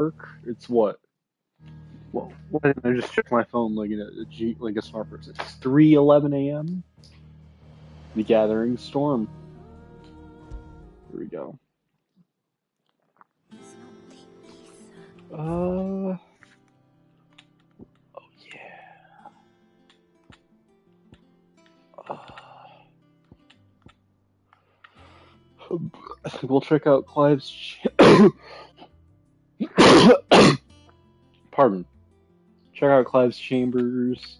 work. It's what? Well, I just checked my phone like like a smart person. It's 3:11 a.m. The gathering storm. Here we go. Oh yeah. I think we'll check out Clive's. Pardon. Check out Clive's chambers.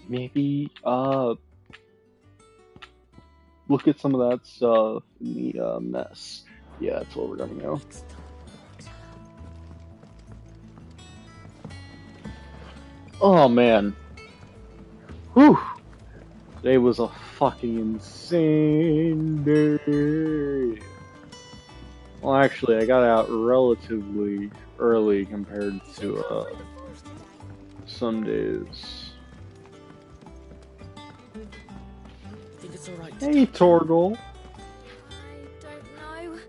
Maybe look at some of that stuff in the mess. Yeah, that's where we're gonna go. Oh man. Whew. Today was a fucking insane day. Well, actually, I got out relatively early compared to some days. Hey, Torgal. I don't know.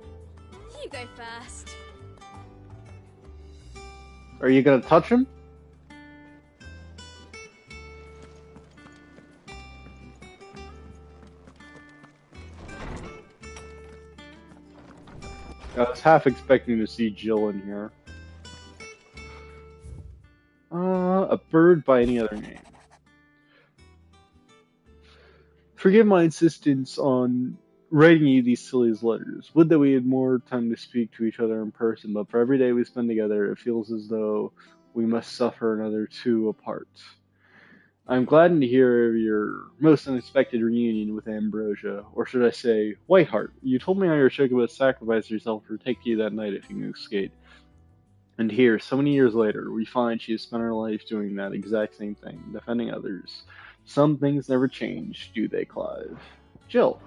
You go first. Are you gonna touch him? I was half expecting to see Jill in here. A bird by any other name. Forgive my insistence on writing you these silly letters. Would that we had more time to speak to each other in person, but for every day we spend together, it feels as though we must suffer another two apart. I'm gladdened to hear of your most unexpected reunion with Ambrosia, or should I say, Whiteheart. You told me on your show about sacrifice yourself to protect you that night if you knew skate. And here, so many years later, we find she has spent her life doing that exact same thing, defending others. Some things never change, do they, Clive? Jill.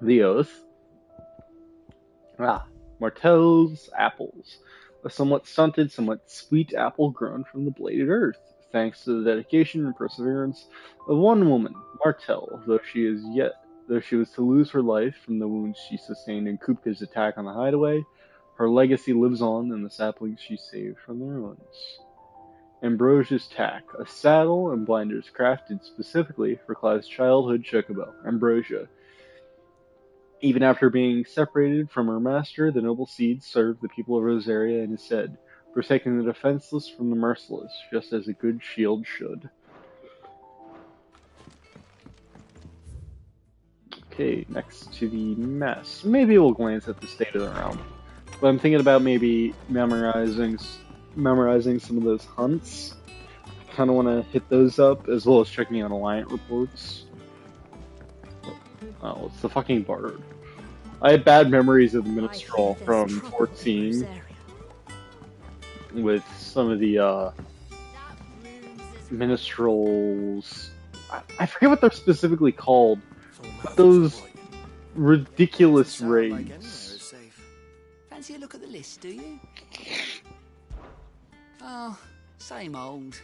The Oath. Martel's apples. A somewhat stunted, somewhat sweet apple grown from the bladed earth, thanks to the dedication and perseverance of one woman, Martel, though she was to lose her life from the wounds she sustained in Kupka's attack on the hideaway, her legacy lives on in the saplings she saved from the ruins. Ambrosia's tack, a saddle and blinders crafted specifically for Clive's childhood chocobo, Ambrosia. Even after being separated from her master, the noble seed served the people of Rosaria in his stead, protecting the defenseless from the merciless, just as a good shield should. Okay, next to the mess. Maybe we'll glance at the state of the realm. But I'm thinking about maybe memorizing some of those hunts. I kind of want to hit those up, as well as checking out Alliant reports. Oh, it's the fucking bard. I have bad memories of the minstrel from 14 with some of the minstrels. I forget what they're specifically called, but those ridiculous raids. Fancy a look at the list, do you? Oh, same old.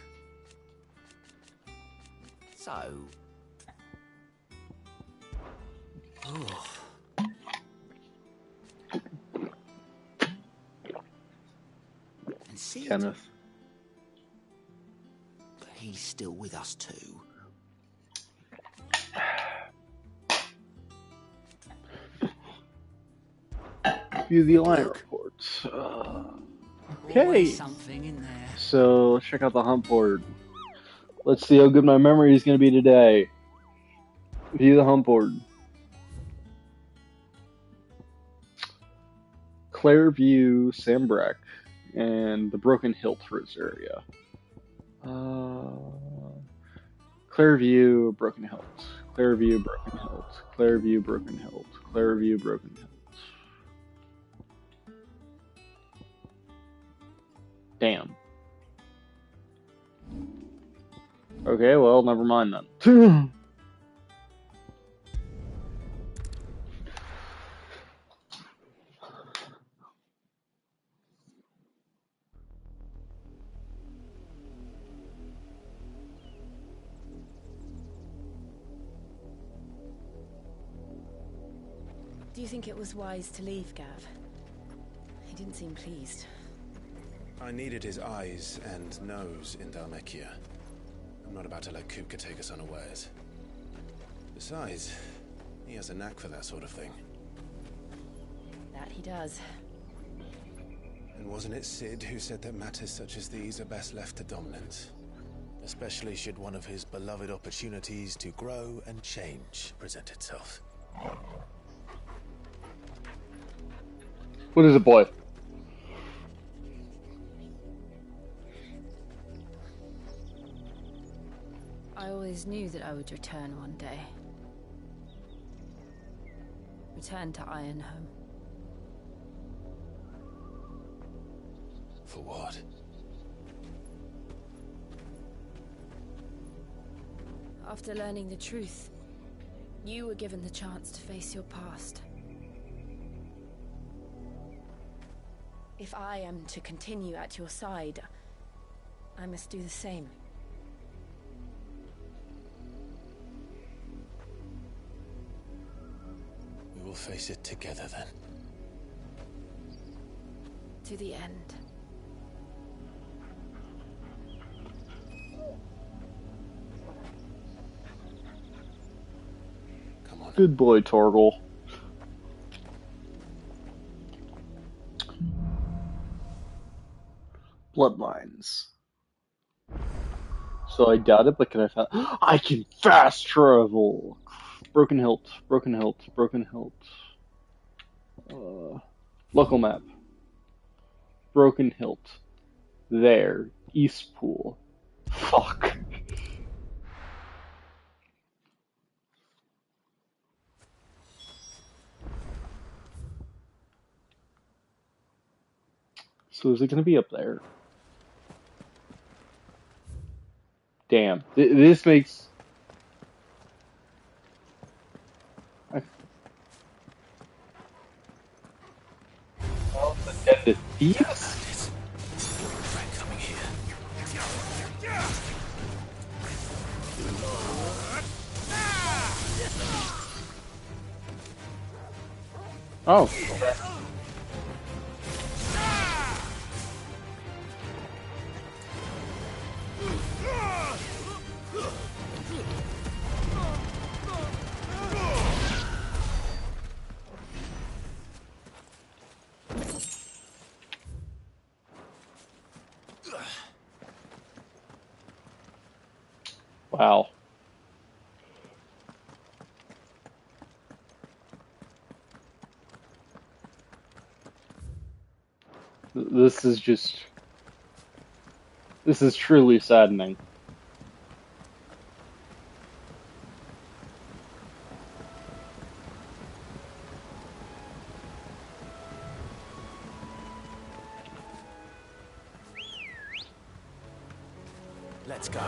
So. Oh. And see, Kenneth. he's still with us too. View the Alliant reports. Okay. Something in there. So let's check out the hunt board. Let's see how good my memory is going to be today. View the hunt board. Clairview, Sambrack, and the Broken Hilt Rosaria. Clairview, Broken Hilt. Clairview, Broken Hilt. Clairview, Broken Hilt. Clairview, Broken Hilt. Damn. Okay, well, never mind then. Do you think it was wise to leave, Gav? He didn't seem pleased. I needed his eyes and nose in Dhalmekia. I'm not about to let Kupka take us unawares. Besides, he has a knack for that sort of thing. That he does. And wasn't it Sid who said that matters such as these are best left to dominance? Especially should one of his beloved opportunities to grow and change present itself. What is it, boy? I always knew that I would return one day. Return to Ironhome. For what? After learning the truth, you were given the chance to face your past. If I am to continue at your side, I must do the same. We will face it together then. To the end. Come on. Good boy, Torgal. Bloodlines. So I doubt it, but can I can fast travel! Broken hilt, broken hilt, broken hilt. Local map. Broken hilt. There. East Pool. Fuck. So is it gonna be up there? Damn. This makes... The thieves? Coming here. Oh. Wow. This is just... This is truly saddening. Let's go.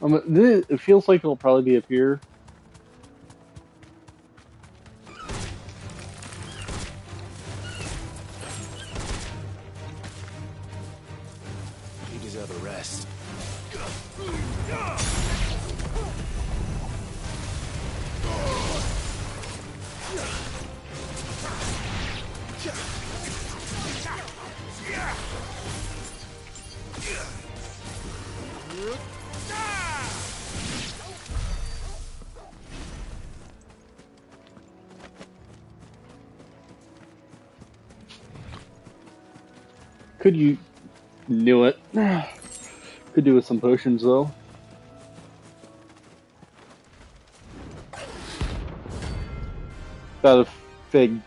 It feels like it'll probably be up here. You deserve a rest. Could you... Knew it. Could do with some potions, though. That of Figor.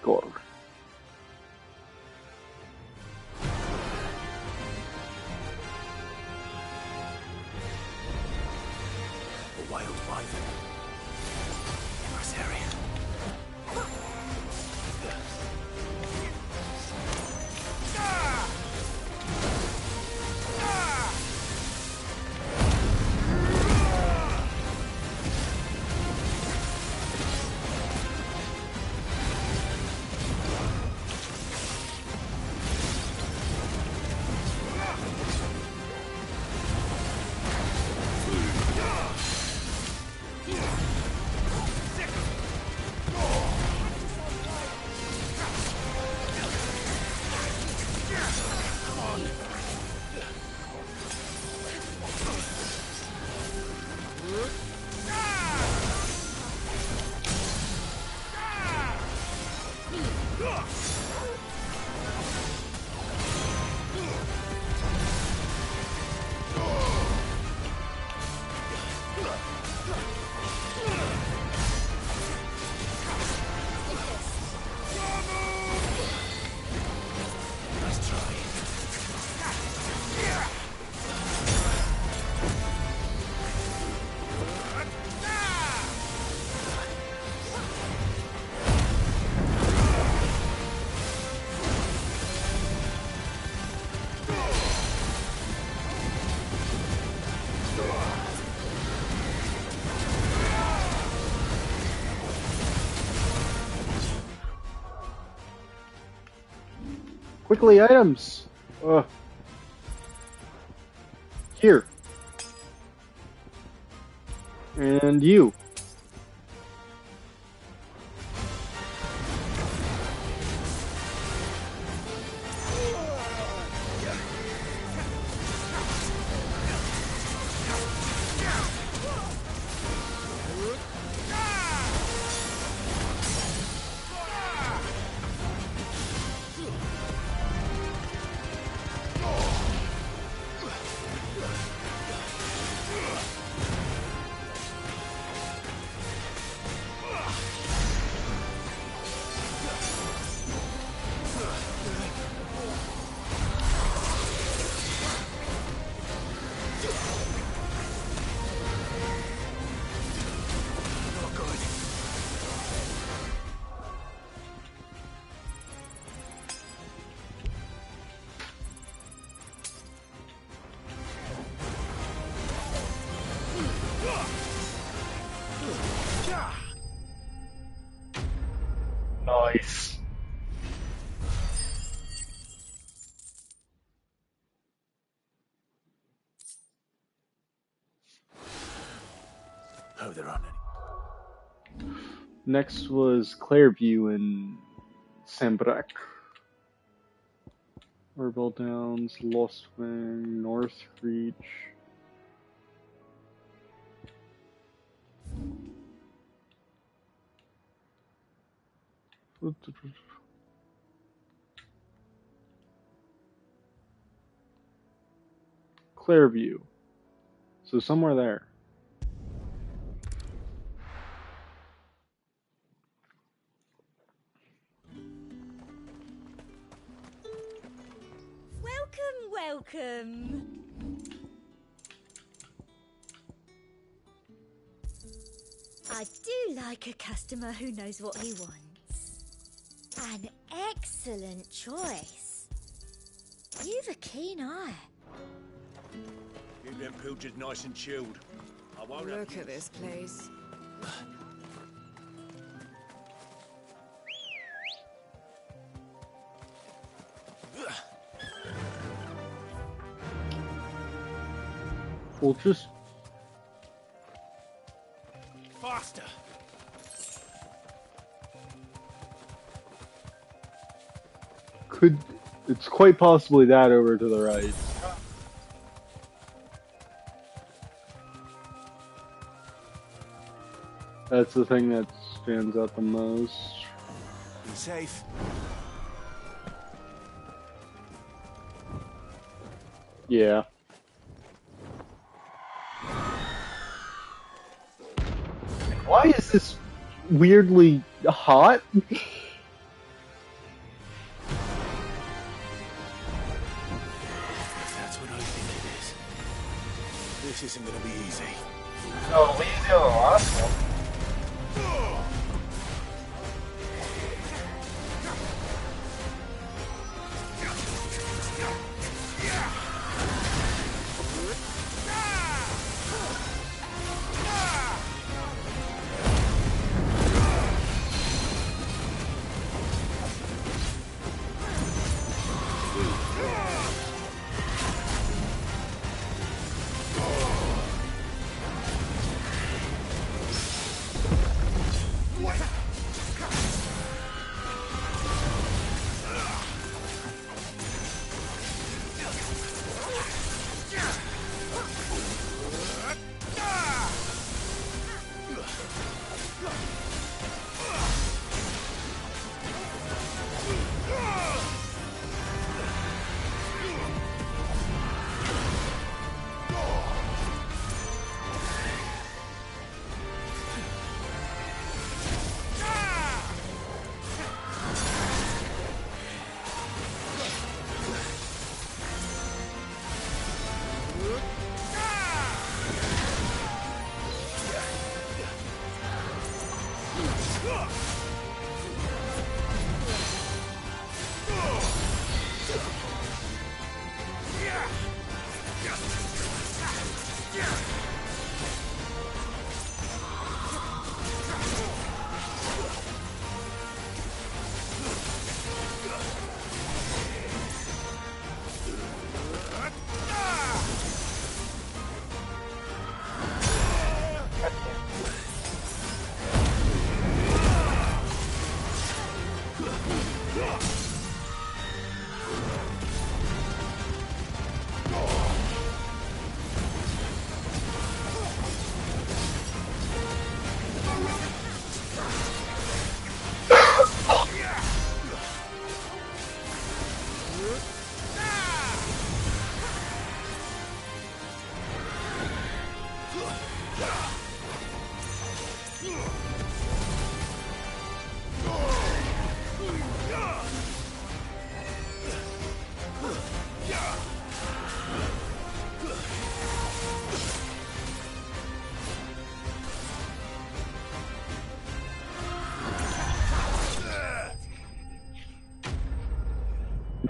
A wild wyvern. In this area. Quickly, items! Uh, here. And you. Nice. Oh, there aren't any. Next was Clairview in Sambrac. Orbel Downs, Lost Wing, North Reach. Clairview. So somewhere there. Welcome. I do like a customer who knows what he wants. An excellent choice. You've a keen eye. Keep them pilchards nice and chilled. I won't have Look at this place. We'll just faster. it's quite possibly that over to the right. That's the thing that stands out the most. Be safe. Yeah. Why is this weirdly hot? If that's what I think it is, this isn't gonna be easy. No, easier than the last one.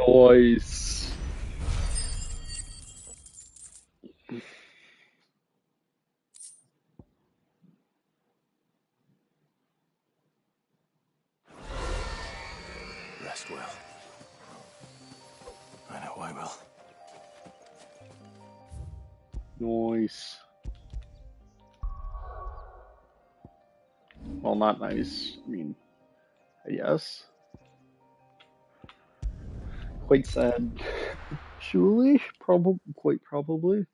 Nice. Rest well. I know I will. Nice. Well, not nice. I mean, yes. Quite sad. Surely? Quite probably.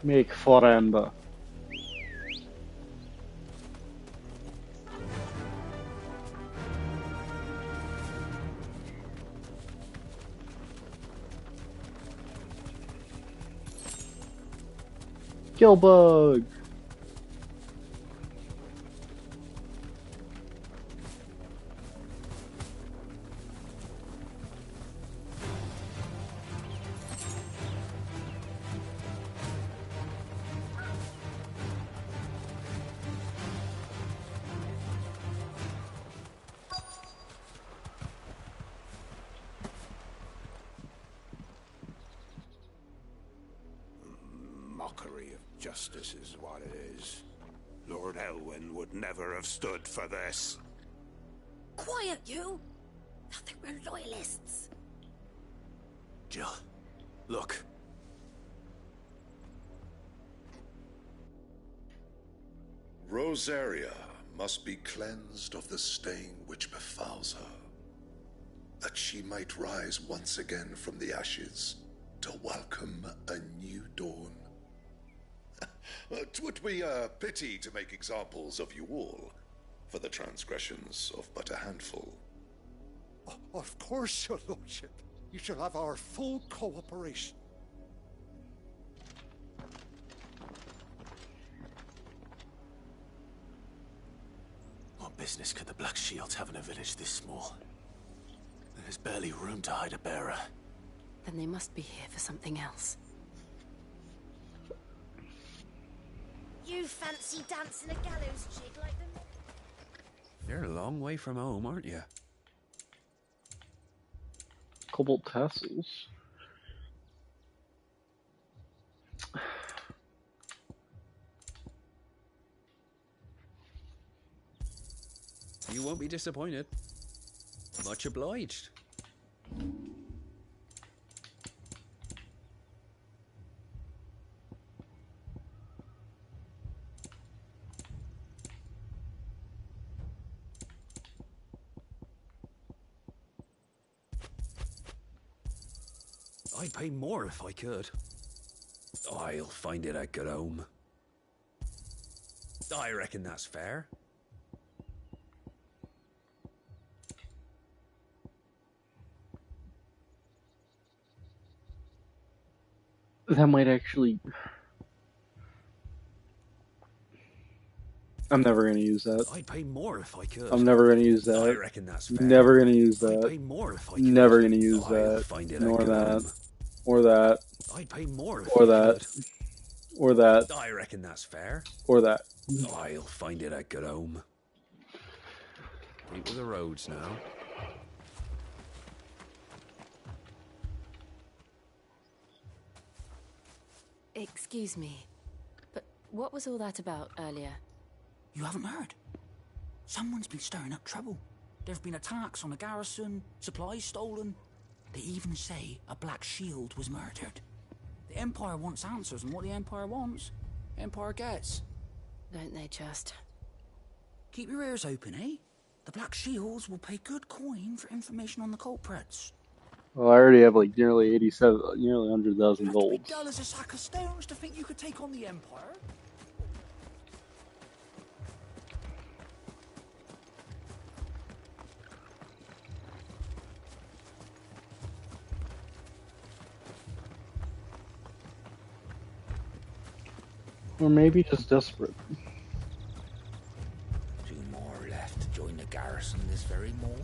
Make forever. Killbug! Mockery of justice is what it is. Lord Elwyn would never have stood for this. Quiet, you! I think we're loyalists. Jill, look. Rosaria must be cleansed of the stain which befouls her, that she might rise once again from the ashes to welcome a new dawn. 'Twould be a pity to make examples of you all for the transgressions of but a handful. Of course, your lordship. You shall have our full cooperation. What business could the Black Shields have in a village this small? There's barely room to hide a bearer. Then they must be here for something else. You fancy dancing a gallows jig like them? You're a long way from home, aren't you? Cobalt tassels. You won't be disappointed. Much obliged. I'd pay more if I could. I'll find it out at home. I reckon that's fair. That might actually... I'm never gonna use that. I'd pay more if I could. I'm never gonna use I that. reckon that's fair. Never gonna use I'd that. pay more if I could. Never gonna use I'll that. find it Nor out at that. home. Or that. I'd pay more if Or I that. could. Or that. I reckon that's fair. Or that. I'll find it out at home. Keep with the roads now. Excuse me, but what was all that about earlier? You haven't heard? Someone's been stirring up trouble. There've been attacks on the garrison, supplies stolen. They even say a Black Shield was murdered. The Empire wants answers, and what the Empire wants, Empire gets. Don't they just? Keep your ears open, eh? The Black Shields will pay good coin for information on the culprits. Well, I already have like nearly 100,000 You'd have to be gold. dull as a sack of stones to think you could take on the Empire. Or maybe just desperate. 2 more left to join the garrison this very morn.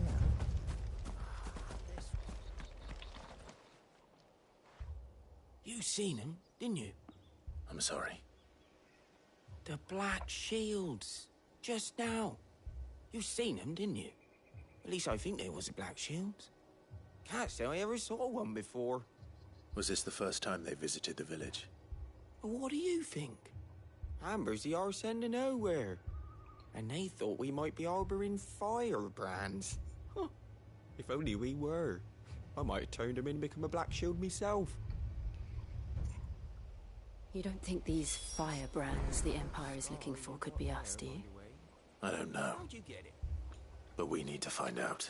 You seen him, didn't you? I'm sorry. The Black Shields. Just now. You seen them, didn't you? At least I think they was the Black Shields. Can't say I ever saw one before. Was this the first time they visited the village? Well, what do you think? Amber's the arse end of nowhere. And they thought we might be harboring firebrands. Huh. If only we were. I might have turned them in and become a Black Shield myself. You don't think these firebrands the Empire is looking for could be us, do you? I don't know. How'd you get it? But we need to find out.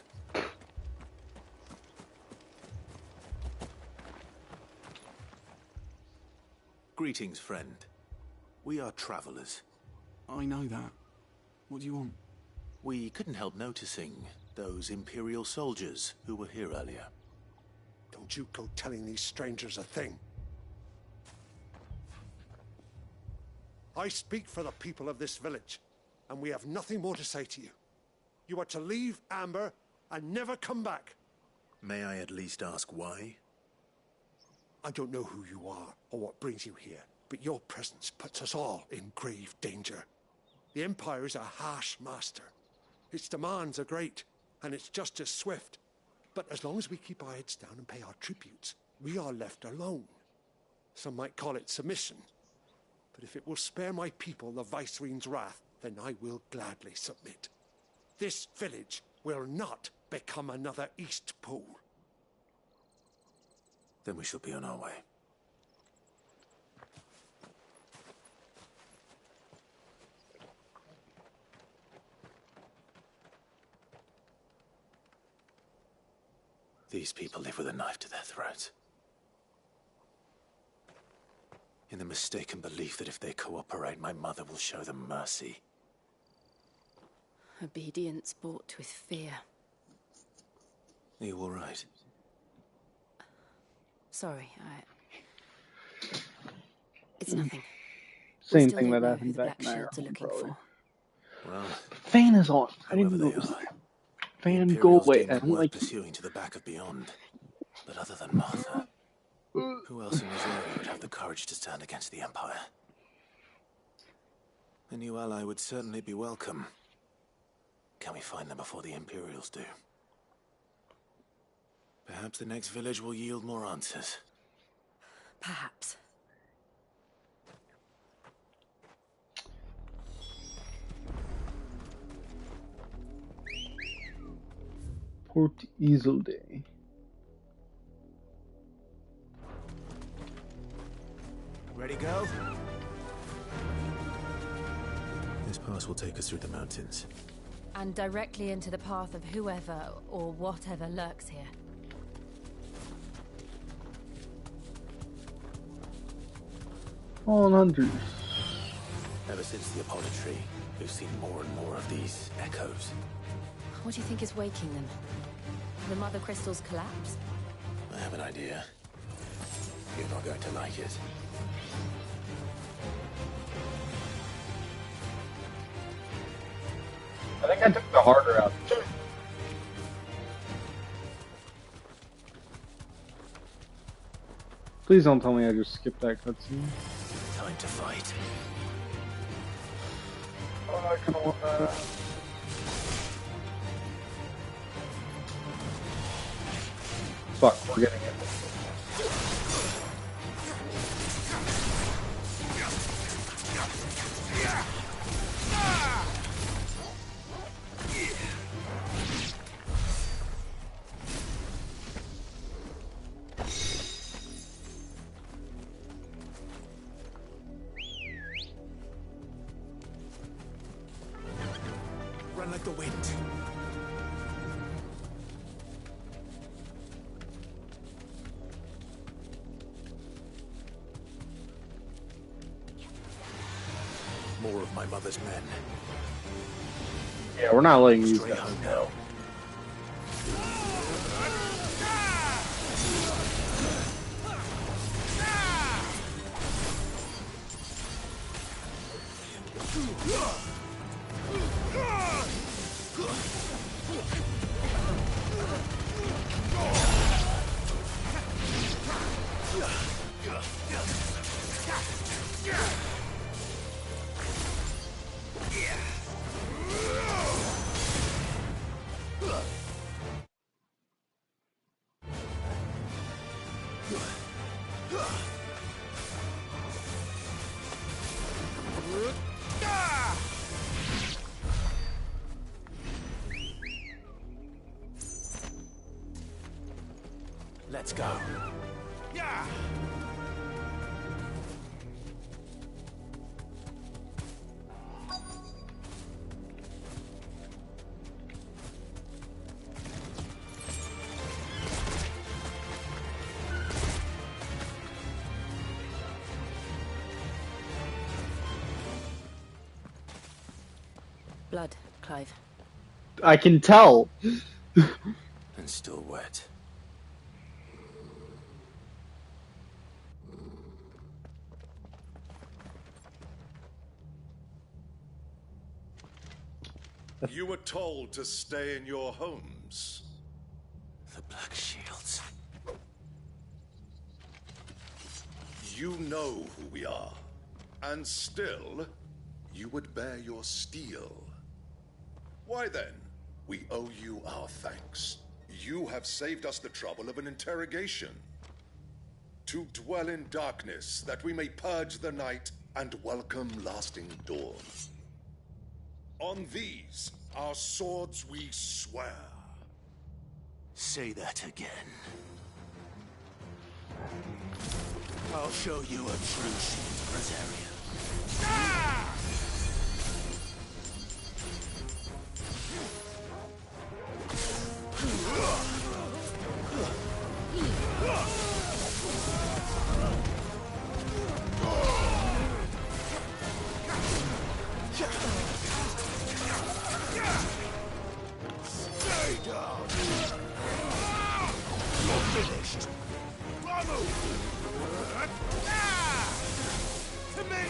Greetings, friend. We are travelers. I know that. What do you want? We couldn't help noticing those Imperial soldiers who were here earlier. Don't you go telling these strangers a thing. I speak for the people of this village, and we have nothing more to say to you. You are to leave Amber and never come back. May I at least ask why? I don't know who you are or what brings you here, but your presence puts us all in grave danger. The Empire is a harsh master. Its demands are great, and its justice swift. But as long as we keep our heads down and pay our tributes, we are left alone. Some might call it submission. But if it will spare my people the Viceroy's wrath, then I will gladly submit. This village will not become another East Pool. Then we shall be on our way. These people live with a knife to their throats. In the mistaken belief that if they cooperate, my mother will show them mercy. Obedience bought with fear. Are you all right? Sorry, it's nothing. Same Still thing don't that know happened who the back Black in Shields are Ireland, looking probably. for. Well, Fan is on. I didn't whoever know they it was are, there. the Fan, go Imperials away. deem I them don't worth like you. pursuing to the back of beyond. But other than Martha, who else in this area would have the courage to stand against the Empire? A new ally would certainly be welcome. Can we find them before the Imperials do? Perhaps the next village will yield more answers. Perhaps. Port Isolde. Ready, go? This pass will take us through the mountains. And directly into the path of whoever or whatever lurks here. Fallen hunters. Ever since the Apollo tree, we've seen more and more of these echoes. What do you think is waking them? The mother crystals collapse? I have an idea. You're not going to like it. I think I took the harder out. Please don't tell me I just skipped that cutscene. Time to fight. Oh, I kind of want that. Fuck, we're getting it. Run like the wind. More of my mother's men. Yeah, we're not letting these Straight guys home go. now. Let's go. Yeah! Blood, Clive. I can tell. And still wet. You were told to stay in your homes. The Black Shields. You know who we are. And still, you would bear your steel. Why then, we owe you our thanks. You have saved us the trouble of an interrogation. To dwell in darkness, that we may purge the night and welcome lasting dawn. On these, our swords we swear. Say that again. I'll show you a true shield Brazaria. Stay down! You're finished! Bravo! To me!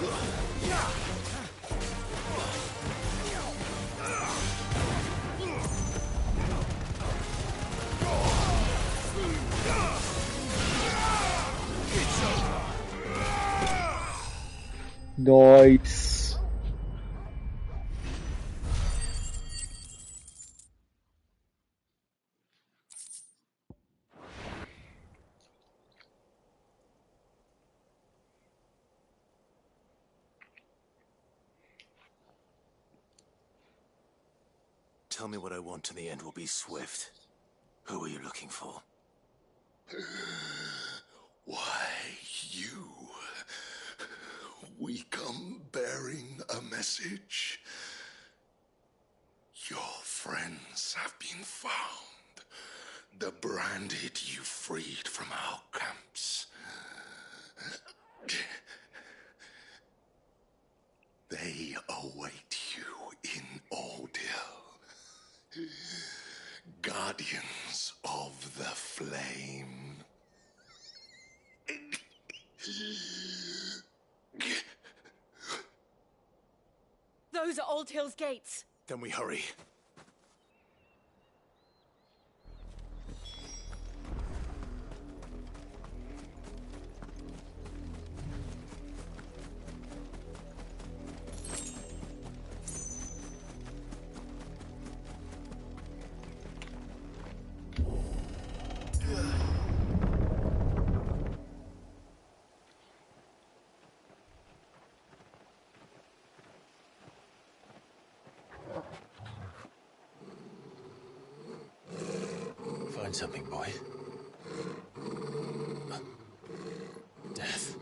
It's over! Nice. Tell me what I want and the end will be swift. Who are you looking for? Why, you. We come bearing a message. Your friends have been found. The branded you freed from our camps. They await you in Ordeal. Guardians of the Flame. Those are Old Hill's gates. Then we hurry. Find something, boy. Death.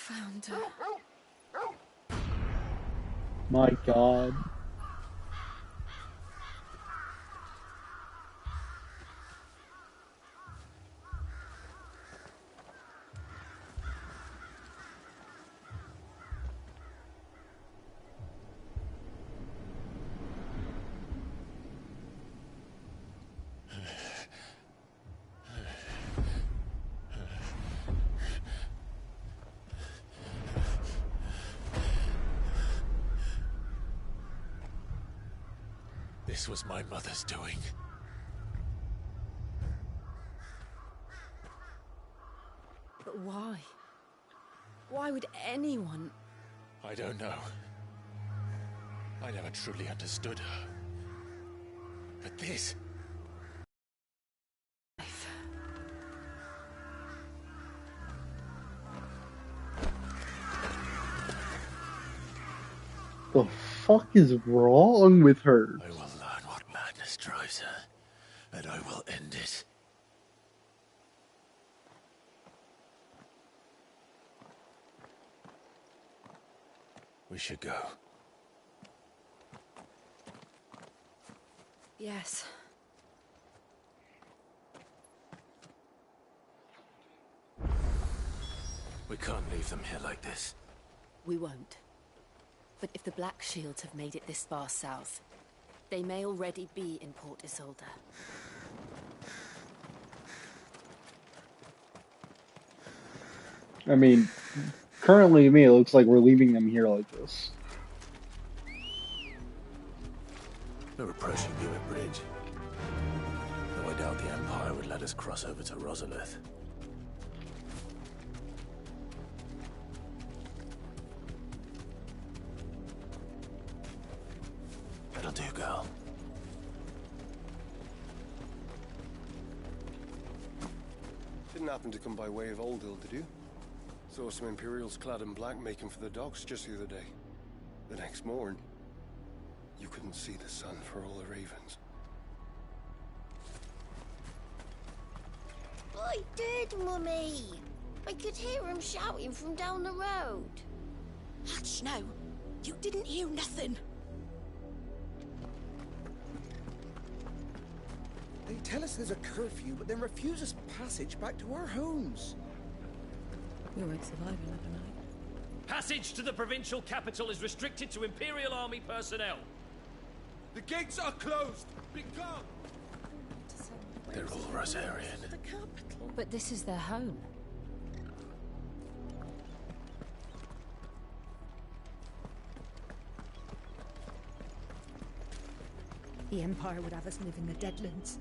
Found her. My God. this was my mother's doing. But why? Why would anyone... I don't know. I never truly understood her. But this... The fuck is wrong with her? I will learn what madness drives her, and I will end it. We should go. Yes. We can't leave them here like this. We won't. But if the Black Shields have made it this far south, they may already be in Port Isolde. I mean, currently to me it looks like we're leaving them here like this. We're approaching Hewitt Bridge. Though I doubt the Empire would let us cross over to Rosalith. That'll do, girl. Didn't happen to come by way of Oldhill, did you? Saw some Imperials clad in black making for the docks just the other day. The next morn, you couldn't see the sun for all the ravens. I did, Mummy. I could hear him shouting from down the road. Hush now. You didn't hear nothing. They tell us there's a curfew, but then refuse us passage back to our homes. We won't survive another night. Passage to the provincial capital is restricted to Imperial Army personnel. The gates are closed! Be gone! They're all Rosarian. The capital. But this is their home. The Empire would have us live in the Deadlands.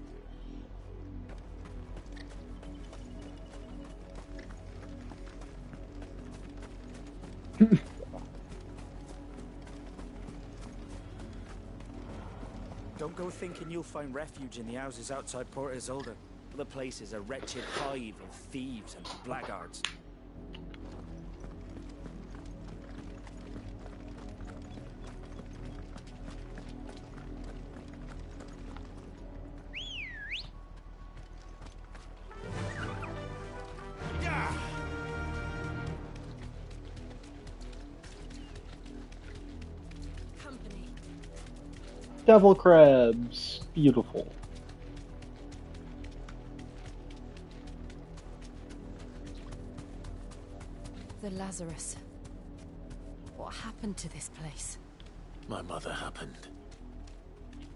Don't go thinking you'll find refuge in the houses outside Port Isolde. The place is a wretched hive of thieves and blackguards. Devil crabs. Beautiful. The Lazarus. What happened to this place? My mother happened.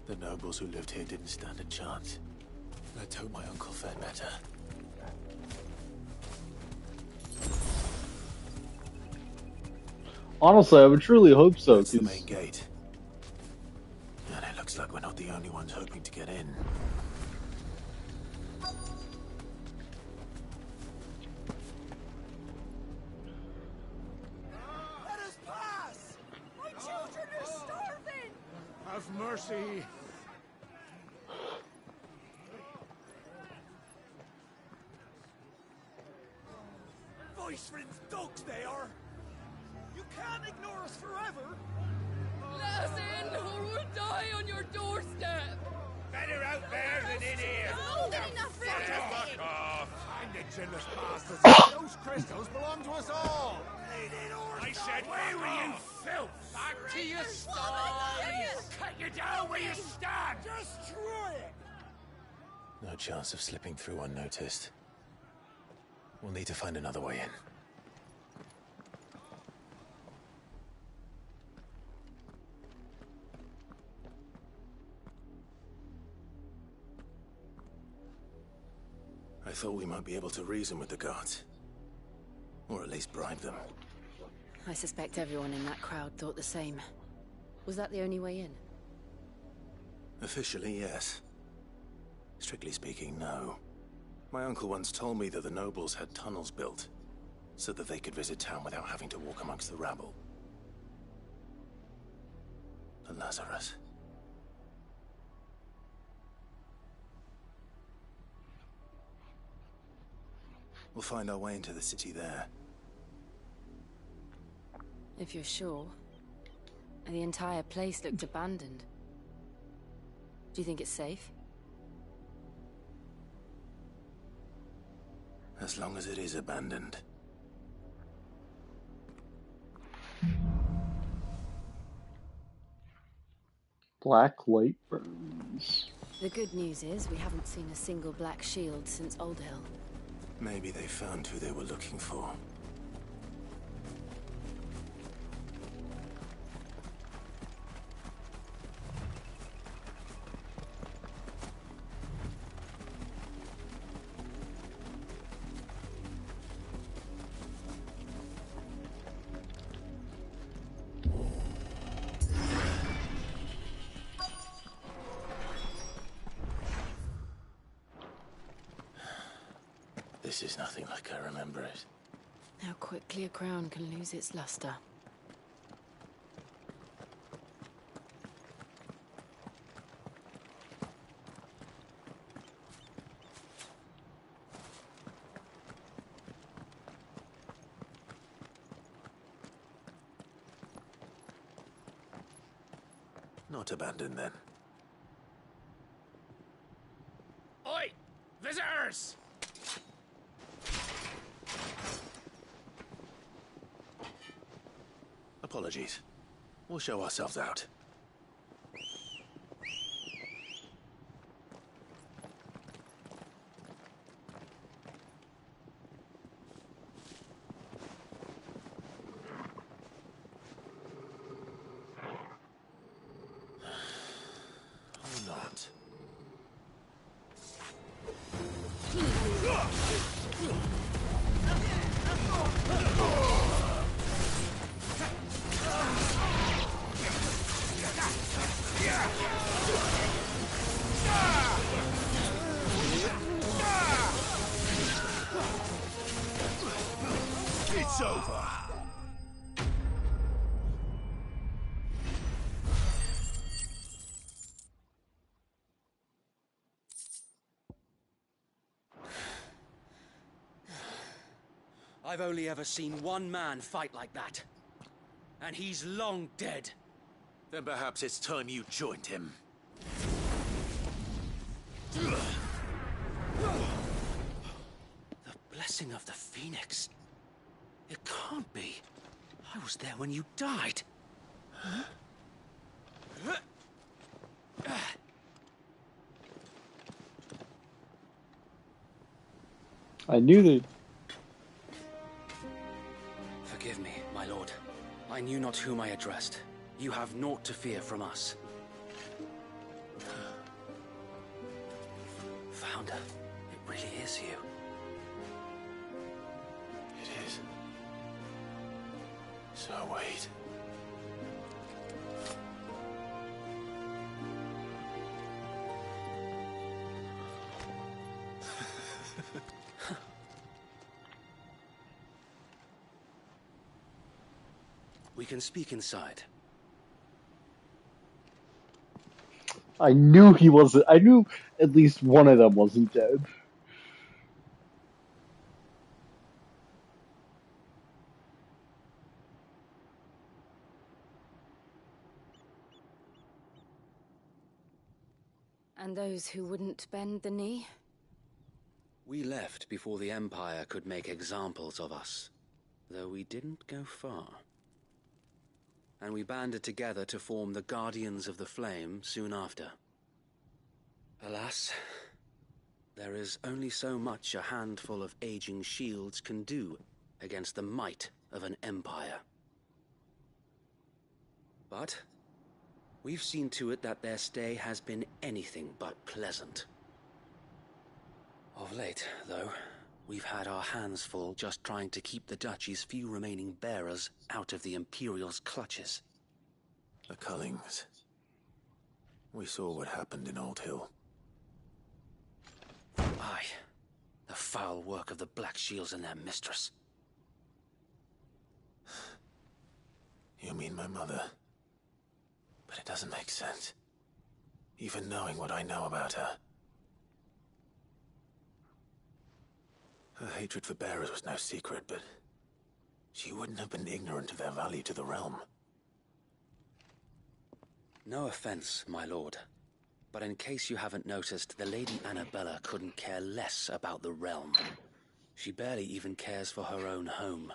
The nobles who lived here didn't stand a chance. Let's hope my uncle fared better. Honestly, I would truly hope so. That's the main gate. And it looks like we're not the only ones hoping to get in. Let us pass! My children are starving! Have mercy! Voice-friends dogs they are! You can't ignore us forever! Let us in, or we'll die on your doorstep! Better out there than in here! More than enough for Fuck off! Find the chinless bastards! Those crystals belong to us all! I said, where were you, filth? Back to your sties! Cut you down where you stand! Destroy it! No chance of slipping through unnoticed. We'll need to find another way in. I thought we might be able to reason with the guards. Or at least bribe them. I suspect everyone in that crowd thought the same. Was that the only way in? Officially, yes. Strictly speaking, no. My uncle once told me that the nobles had tunnels built, so that they could visit town without having to walk amongst the rabble. The Lazarus. We'll find our way into the city there. If you're sure. The entire place looked abandoned. Do you think it's safe? As long as it is abandoned. Black light burns. The good news is we haven't seen a single black shield since Old Hill. Maybe they found who they were looking for. This is nothing like I remember it. How quickly a crown can lose its luster. Not abandoned, then. Oi! Visitors! Apologies. We'll show ourselves out. Or not. It's over. I've only ever seen one man fight like that. And he's long dead. Then perhaps it's time you joined him. The blessing of the Phoenix. It can't be. I was there when you died. I knew that. Forgive me, my lord. I knew not whom I addressed. You have naught to fear from us. Founder, it really is you. It is. So wait. We can speak inside. I knew he wasn't. I knew at least one of them wasn't dead. And those who wouldn't bend the knee? We left before the Empire could make examples of us, though we didn't go far. And we banded together to form the Guardians of the Flame soon after. Alas, there is only so much a handful of aging shields can do against the might of an empire. But we've seen to it that their stay has been anything but pleasant. Of late, though, we've had our hands full just trying to keep the Duchy's few remaining bearers out of the Imperial's clutches. The Cullings. We saw what happened in Old Hill. Aye. The foul work of the Black Shields and their mistress. You mean my mother? But it doesn't make sense. Even knowing what I know about her. Her hatred for bearers was no secret, but she wouldn't have been ignorant of their value to the realm. No offense, my lord. But in case you haven't noticed, the Lady Annabella couldn't care less about the realm. She barely even cares for her own home.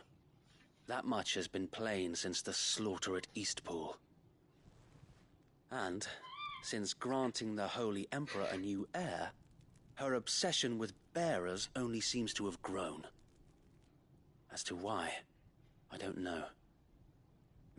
That much has been plain since the slaughter at Eastpool. And, since granting the Holy Emperor a new heir, her obsession with bearers only seems to have grown. As to why, I don't know.